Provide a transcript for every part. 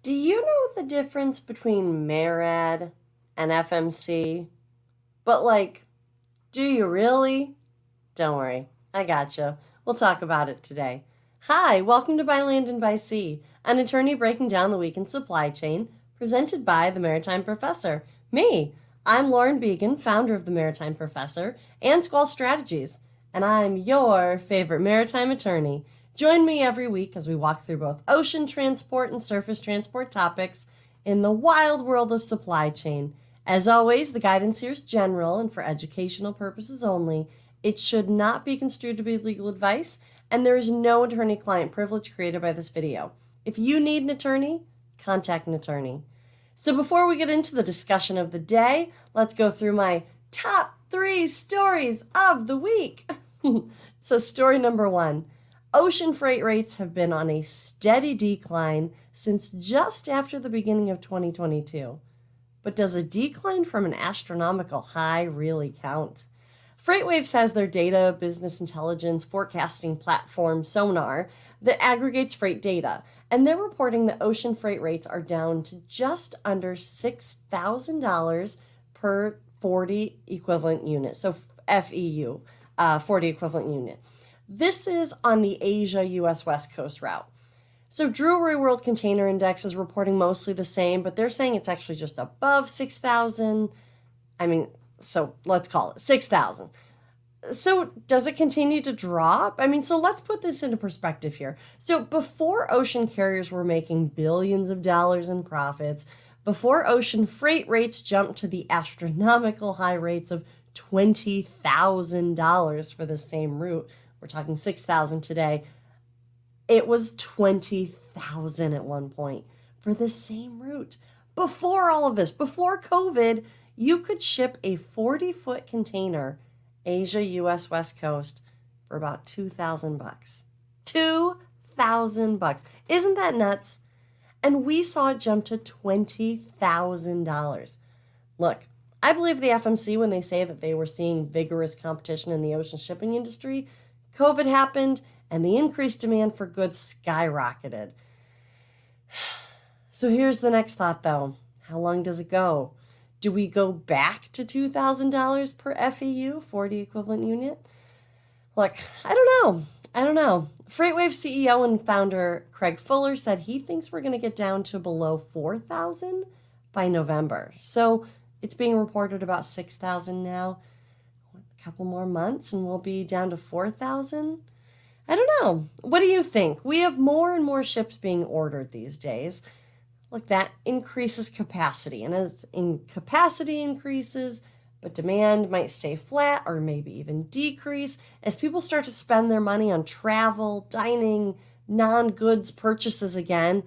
Do you know the difference between MARAD and FMC? But like, do you really? Don't worry, I gotcha. We'll talk about it today. Hi, welcome to By Land and by Sea, an attorney breaking down the week in supply chain, presented by the Maritime Professor. Me, I'm Lauren Beagen, founder of the Maritime Professor and Squall Strategies, and I'm your favorite maritime attorney. Join me every week as we walk through both ocean transport and surface transport topics in the wild world of supply chain. As always, the guidance here is general and for educational purposes only. It should not be construed to be legal advice, and there is no attorney-client privilege created by this video. If you need an attorney, contact an attorney. So before we get into the discussion of the day, let's go through my top 3 stories of the week. So story number 1. Ocean freight rates have been on a steady decline since just after the beginning of 2022. But does a decline from an astronomical high really count? FreightWaves has their data, business intelligence, forecasting platform, Sonar, that aggregates freight data, and they're reporting that ocean freight rates are down to just under $6,000 per 40 equivalent unit, so FEU, 40 equivalent unit. This is on the Asia-US West Coast route. So Drewery World Container Index is reporting mostly the same, but they're saying it's actually just above 6,000. So let's call it 6,000. So does it continue to drop? So let's put this into perspective here. So before ocean carriers were making billions of dollars in profits, before ocean freight rates jumped to the astronomical high rates of $20,000 for the same route, we're talking 6,000 today. It was 20,000 at one point for the same route. Before all of this, before COVID, you could ship a 40-foot container, Asia, US West Coast, for about $2,000. $2,000. Isn't that nuts? And we saw it jump to $20,000. Look, I believe the FMC when they say that they were seeing vigorous competition in the ocean shipping industry. COVID happened, and the increased demand for goods skyrocketed. So here's the next thought, though. How long does it go? Do we go back to $2,000 per FEU, 40 equivalent unit? Look, I don't know. FreightWave CEO and founder Craig Fuller said he thinks we're going to get down to below 4,000 by November. So it's being reported about 6,000 now. A couple more months and we'll be down to 4,000. I don't know. What do you think? We have more and more ships being ordered these days. Look, that increases capacity. And as capacity increases, but demand might stay flat or maybe even decrease as people start to spend their money on travel, dining, non-goods purchases again,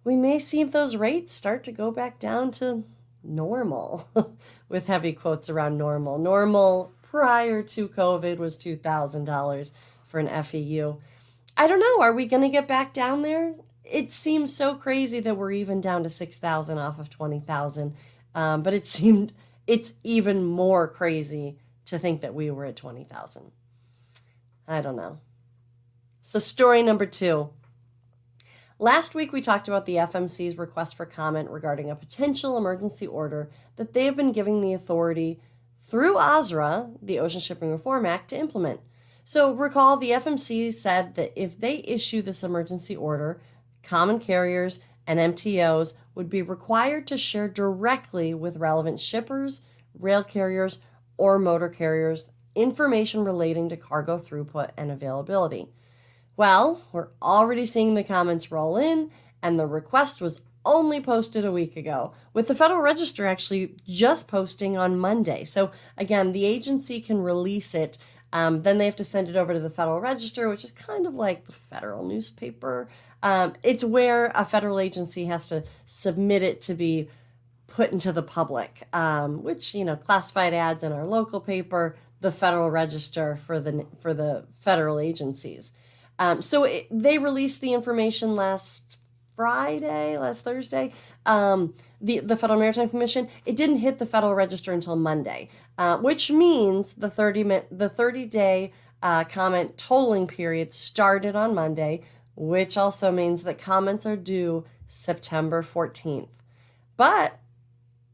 we may see those rates start to go back down to normal, with heavy quotes around normal. Normal prior to COVID was $2,000 for an FEU. I don't know. Are we going to get back down there? It seems so crazy that we're even down to 6,000 off of 20,000. But it's even more crazy to think that we were at 20,000. I don't know. So story number 2. Last week, we talked about the FMC's request for comment regarding a potential emergency order that they have been giving the authority through OSRA, the Ocean Shipping Reform Act, to implement. So recall the FMC said that if they issue this emergency order, common carriers and MTOs would be required to share directly with relevant shippers, rail carriers, or motor carriers information relating to cargo throughput and availability. Well, we're already seeing the comments roll in, and the request was only posted a week ago, with the Federal Register actually just posting on Monday. So again, the agency can release it. Then they have to send it over to the Federal Register, which is kind of like the federal newspaper. It's where a federal agency has to submit it to be put into the public, which, classified ads in our local paper, the Federal Register for the federal agencies. They released the information last Thursday, the Federal Maritime Commission. It didn't hit the Federal Register until Monday, which means the 30-day comment tolling period started on Monday, which also means that comments are due September 14th. But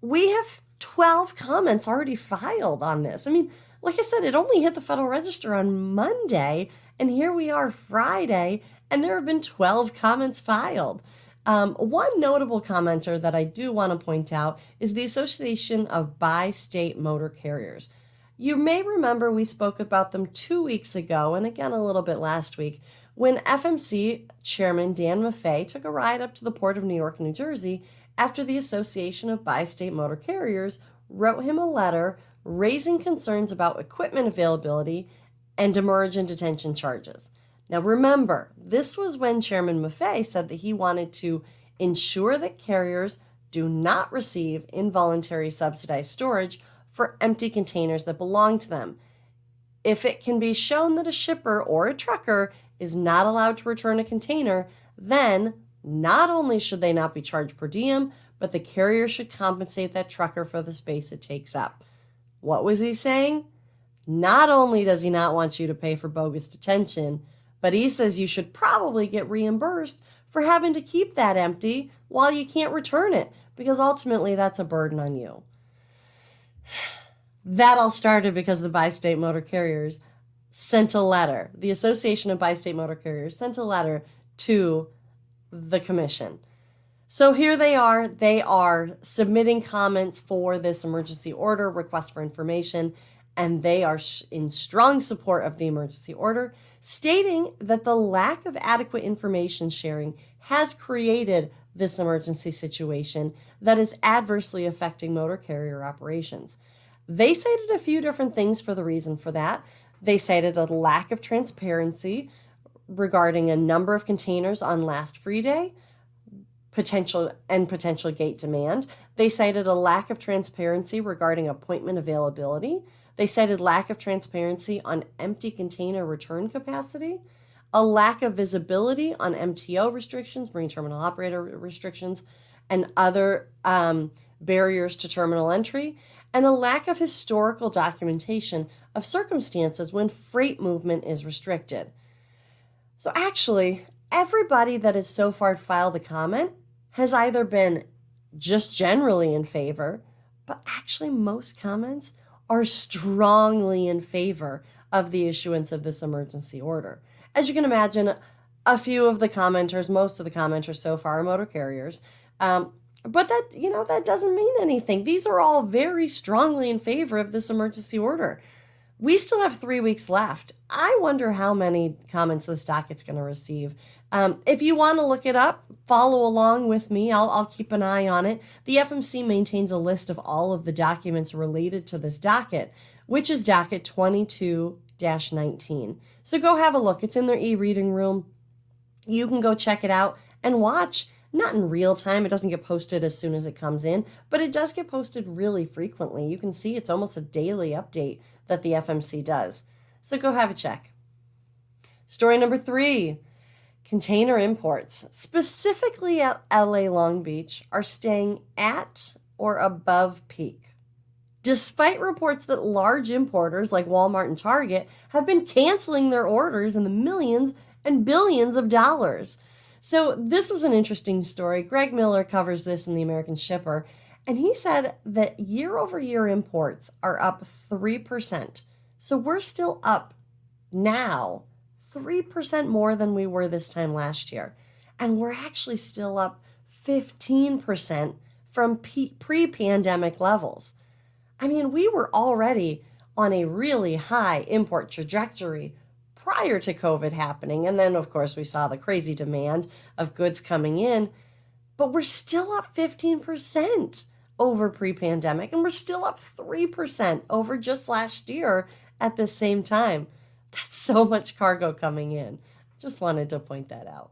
we have 12 comments already filed on this. I mean, like I said, it only hit the Federal Register on Monday, and here we are Friday, and there have been 12 comments filed. One notable commenter that I do want to point out is the Association of Bi-State Motor Carriers. You may remember we spoke about them 2 weeks ago, and again a little bit last week, when FMC Chairman Dan Maffei took a ride up to the Port of New York, New Jersey, after the Association of Bi-State Motor Carriers wrote him a letter raising concerns about equipment availability and demurrage and detention charges. Now remember, this was when Chairman Maffei said that he wanted to ensure that carriers do not receive involuntary subsidized storage for empty containers that belong to them. If it can be shown that a shipper or a trucker is not allowed to return a container, then not only should they not be charged per diem, but the carrier should compensate that trucker for the space it takes up. What was he saying? Not only does he not want you to pay for bogus detention, but he says you should probably get reimbursed for having to keep that empty while you can't return it, because ultimately that's a burden on you. That all started because the Bi-State Motor Carriers sent a letter. The Association of Bi-State Motor Carriers sent a letter to the commission. So here they are submitting comments for this emergency order, request for information, and they are in strong support of the emergency order, stating that the lack of adequate information sharing has created this emergency situation that is adversely affecting motor carrier operations. They cited a few different things for the reason for that. They cited a lack of transparency regarding a number of containers on last free day, potential gate demand. They cited a lack of transparency regarding appointment availability. They cited lack of transparency on empty container return capacity, a lack of visibility on MTO restrictions, marine terminal operator restrictions, and other barriers to terminal entry, and a lack of historical documentation of circumstances when freight movement is restricted. So actually, everybody that has so far filed a comment has either been just generally in favor, but actually most comments are strongly in favor of the issuance of this emergency order. As you can imagine, a few of the commenters, most of the commenters so far are motor carriers, but that doesn't mean anything. These are all very strongly in favor of this emergency order. We still have 3 weeks left. I wonder how many comments this docket's going to receive. If you want to look it up, follow along with me. I'll keep an eye on it. The FMC maintains a list of all of the documents related to this docket, which is docket 22-19. So go have a look. It's in their e-reading room. You can go check it out and watch. Not in real time. It doesn't get posted as soon as it comes in, but it does get posted really frequently. You can see it's almost a daily update that the FMC does. So go have a check. Story number 3. Container imports, specifically at LA Long Beach, are staying at or above peak, despite reports that large importers like Walmart and Target have been canceling their orders in the millions and billions of dollars. So this was an interesting story. Greg Miller covers this in the American Shipper, and he said that year-over-year imports are up 3%. So we're still up now 3% more than we were this time last year. And we're actually still up 15% from pre-pandemic levels. I mean, we were already on a really high import trajectory prior to COVID happening. And then, of course, we saw the crazy demand of goods coming in, but we're still up 15% over pre-pandemic, and we're still up 3% over just last year at the same time. That's so much cargo coming in. Just wanted to point that out.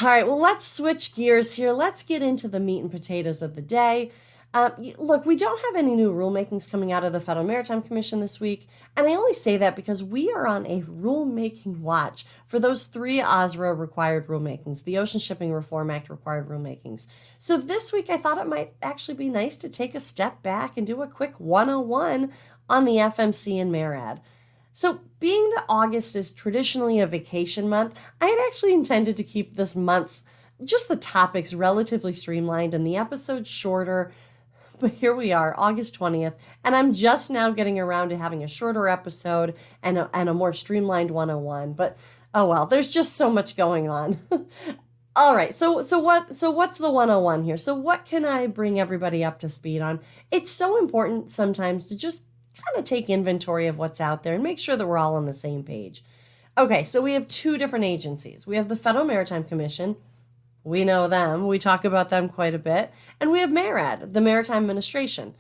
All right, well, let's switch gears here. Let's get into the meat and potatoes of the day. Look, we don't have any new rulemakings coming out of the Federal Maritime Commission this week, and I only say that because we are on a rulemaking watch for those 3 OSRA required rulemakings, the Ocean Shipping Reform Act required rulemakings. So this week I thought it might actually be nice to take a step back and do a quick 101 on the FMC and MARAD. So being that August is traditionally a vacation month, I had actually intended to keep this month's, just the topics relatively streamlined and the episodes shorter. But here we are, August 20th, and I'm just now getting around to having a shorter episode and a more streamlined 101. But oh well, there's just so much going on. All right, so what's the 101 here? So what can I bring everybody up to speed on? It's so important sometimes to just kind of take inventory of what's out there and make sure that we're all on the same page. Okay, so we have 2 different agencies. We have the Federal Maritime Commission. We know them. We talk about them quite a bit. And we have MARAD, the Maritime Administration.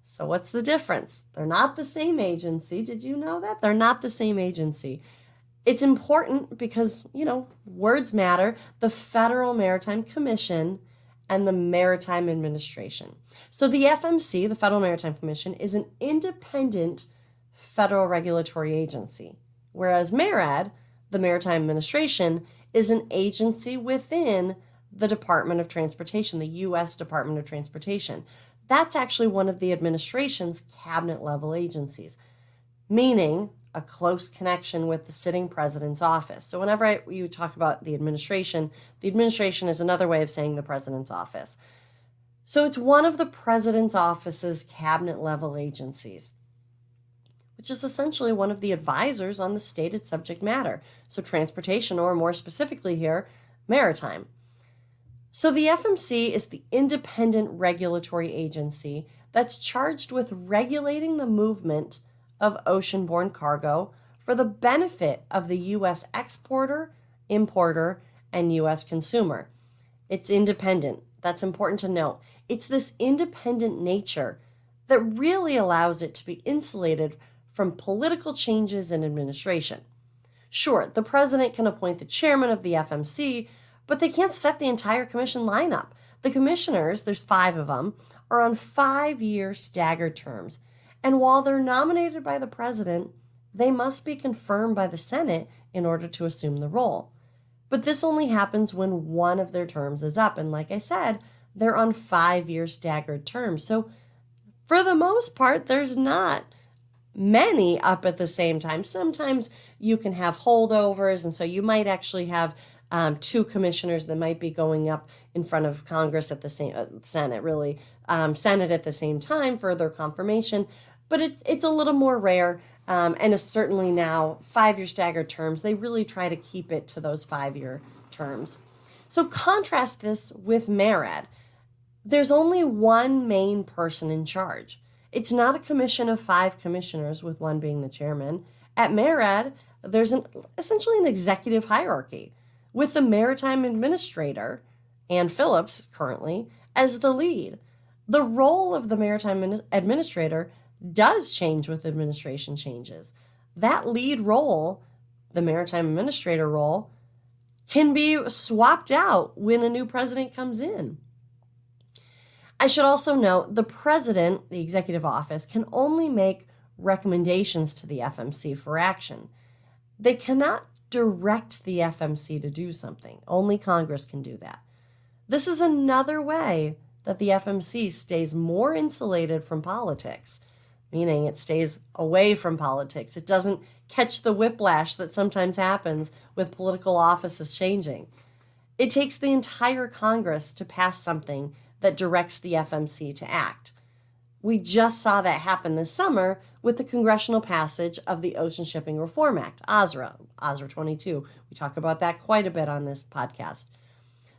So what's the difference? They're not the same agency. Did you know that? They're not the same agency. It's important because, words matter. The Federal Maritime Commission and the Maritime Administration. So the FMC, the Federal Maritime Commission, is an independent federal regulatory agency, whereas MARAD, the Maritime Administration, is an agency within the Department of Transportation, the U.S. Department of Transportation. That's actually one of the administration's cabinet-level agencies, meaning a close connection with the sitting president's office. So whenever you talk about the administration is another way of saying the president's office. So it's one of the president's office's cabinet-level agencies, which is essentially one of the advisors on the stated subject matter. So transportation, or more specifically here, maritime. So the FMC is the independent regulatory agency that's charged with regulating the movement of ocean-borne cargo for the benefit of the U.S. exporter, importer, and U.S. consumer. It's independent. That's important to note. It's this independent nature that really allows it to be insulated from political changes in administration. Sure, the president can appoint the chairman of the FMC, but they can't set the entire commission lineup. The commissioners, there's 5 of them, are on 5-year staggered terms. And while they're nominated by the president, they must be confirmed by the Senate in order to assume the role. But this only happens when one of their terms is up. And like I said, they're on 5-year staggered terms. So for the most part, there's not many up at the same time. Sometimes you can have holdovers, and so you might actually have 2 commissioners that might be going up in front of Congress at the same Senate at the same time for their confirmation. But it's a little more rare, and it's certainly now 5-year staggered terms. They really try to keep it to those 5-year terms. So contrast this with MARAD. There's only one main person in charge. It's not a commission of 5 commissioners, with one being the chairman. At MARAD, there's essentially an executive hierarchy, with the Maritime Administrator, Ann Phillips currently, as the lead. The role of the Maritime Administrator does change with administration changes. That lead role, the Maritime Administrator role, can be swapped out when a new president comes in. I should also note the president, the executive office, can only make recommendations to the FMC for action. They cannot direct the FMC to do something. Only Congress can do that. This is another way that the FMC stays more insulated from politics, meaning it stays away from politics. It doesn't catch the whiplash that sometimes happens with political offices changing. It takes the entire Congress to pass something that directs the FMC to act. We just saw that happen this summer with the congressional passage of the Ocean Shipping Reform Act, OSRA 22. We talk about that quite a bit on this podcast.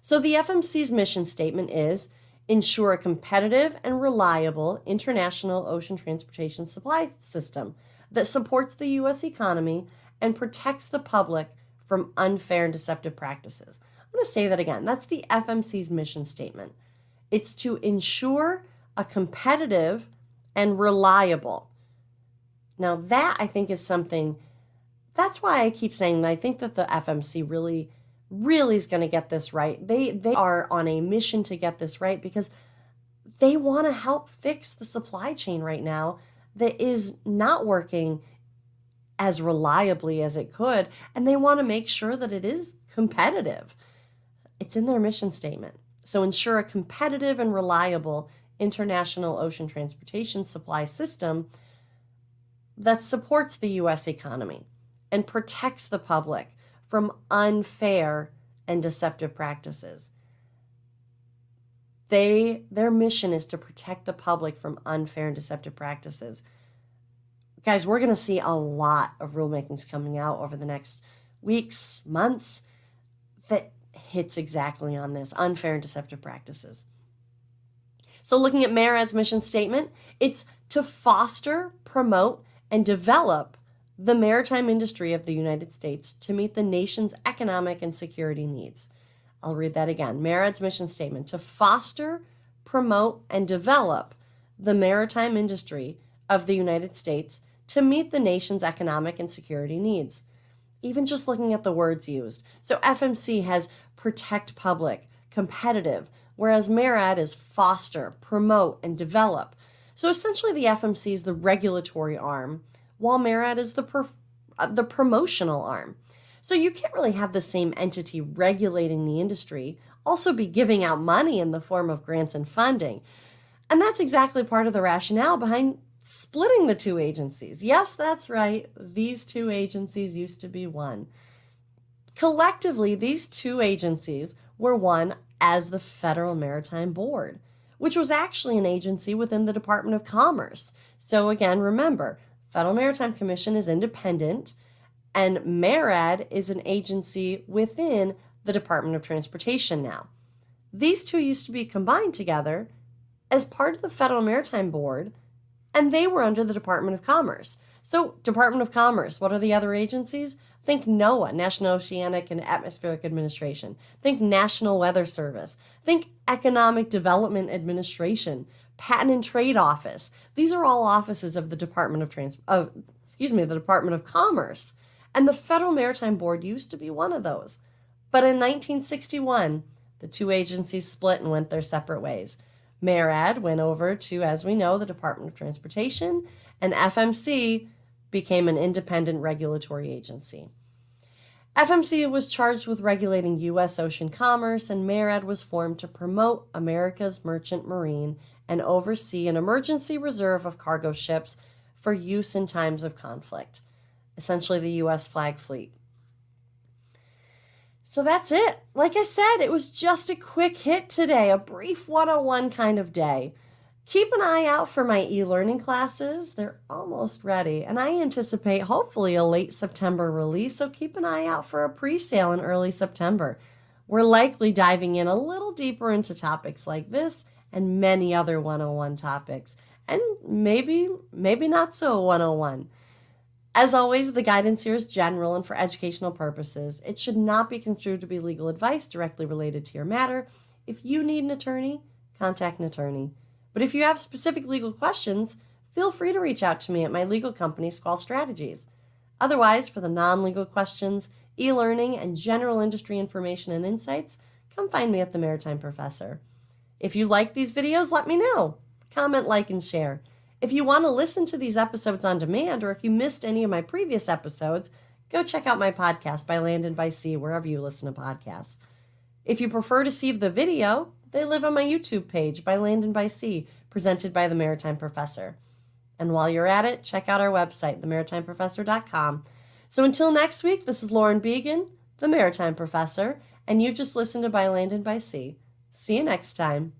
So the FMC's mission statement is ensure a competitive and reliable international ocean transportation supply system that supports the U.S. economy and protects the public from unfair and deceptive practices. I'm going to say that again. That's the FMC's mission statement. It's to ensure a competitive and reliable. Now that I think is something, that's why I keep saying that I think that the FMC really is going to get this right. They are on a mission to get this right because they want to help fix the supply chain right now that is not working as reliably as it could, and they want to make sure that it is competitive. It's in their mission statement. So ensure a competitive and reliable international ocean transportation supply system that supports the U.S. economy and protects the public from unfair and deceptive practices. Their mission is to protect the public from unfair and deceptive practices. Guys, we're going to see a lot of rulemakings coming out over the next weeks, months, that hits exactly on this, unfair and deceptive practices. So looking at MARAD's mission statement, it's to foster, promote, and develop the maritime industry of the United States to meet the nation's economic and security needs. I'll read that again. MARAD's mission statement, to foster, promote, and develop the maritime industry of the United States to meet the nation's economic and security needs. Even just looking at the words used. So FMC has protect public, competitive, whereas MARAD is foster, promote, and develop. So essentially the FMC is the regulatory arm, while MARAD is the promotional arm. So you can't really have the same entity regulating the industry also be giving out money in the form of grants and funding. And that's exactly part of the rationale behind splitting the two agencies. Yes, that's right. These two agencies used to be one. Collectively, these two agencies were one as the Federal Maritime Board, which was actually an agency within the Department of Commerce. So again, remember, Federal Maritime Commission is independent, and MARAD is an agency within the Department of Transportation now. These two used to be combined together as part of the Federal Maritime Board, and they were under the Department of Commerce. So, Department of Commerce, what are the other agencies? Think NOAA, National Oceanic and Atmospheric Administration. Think National Weather Service. Think Economic Development Administration, Patent and Trade Office. These are all offices of the Department of Department of Commerce. And the Federal Maritime Board used to be one of those. But in 1961, the two agencies split and went their separate ways. MARAD went over to, as we know, the Department of Transportation, and FMC became an independent regulatory agency. FMC was charged with regulating U.S. ocean commerce, and MARAD was formed to promote America's merchant marine and oversee an emergency reserve of cargo ships for use in times of conflict, essentially the U.S. flag fleet. So that's it. Like I said, it was just a quick hit today, a brief 101 kind of day. Keep an eye out for my e-learning classes. They're almost ready, and I anticipate hopefully a late September release, so keep an eye out for a pre-sale in early September. We're likely diving in a little deeper into topics like this and many other 101 topics, and maybe not so 101. As always, the guidance here is general and for educational purposes. It should not be construed to be legal advice directly related to your matter. If you need an attorney, contact an attorney. But if you have specific legal questions, feel free to reach out to me at my legal company, Squall Strategies. Otherwise, for the non-legal questions, e-learning, and general industry information and insights, come find me at the Maritime Professor. If you like these videos, let me know. Comment, like, and share. If you want to listen to these episodes on demand, or if you missed any of my previous episodes, go check out my podcast, By Land and by Sea, wherever you listen to podcasts. If you prefer to see the video, they live on my YouTube page, By Land and by Sea, presented by the Maritime Professor. And while you're at it, check out our website, themaritimeprofessor.com. So until next week, this is Lauren Beagen, the Maritime Professor, and you've just listened to By Land and by Sea. See you next time.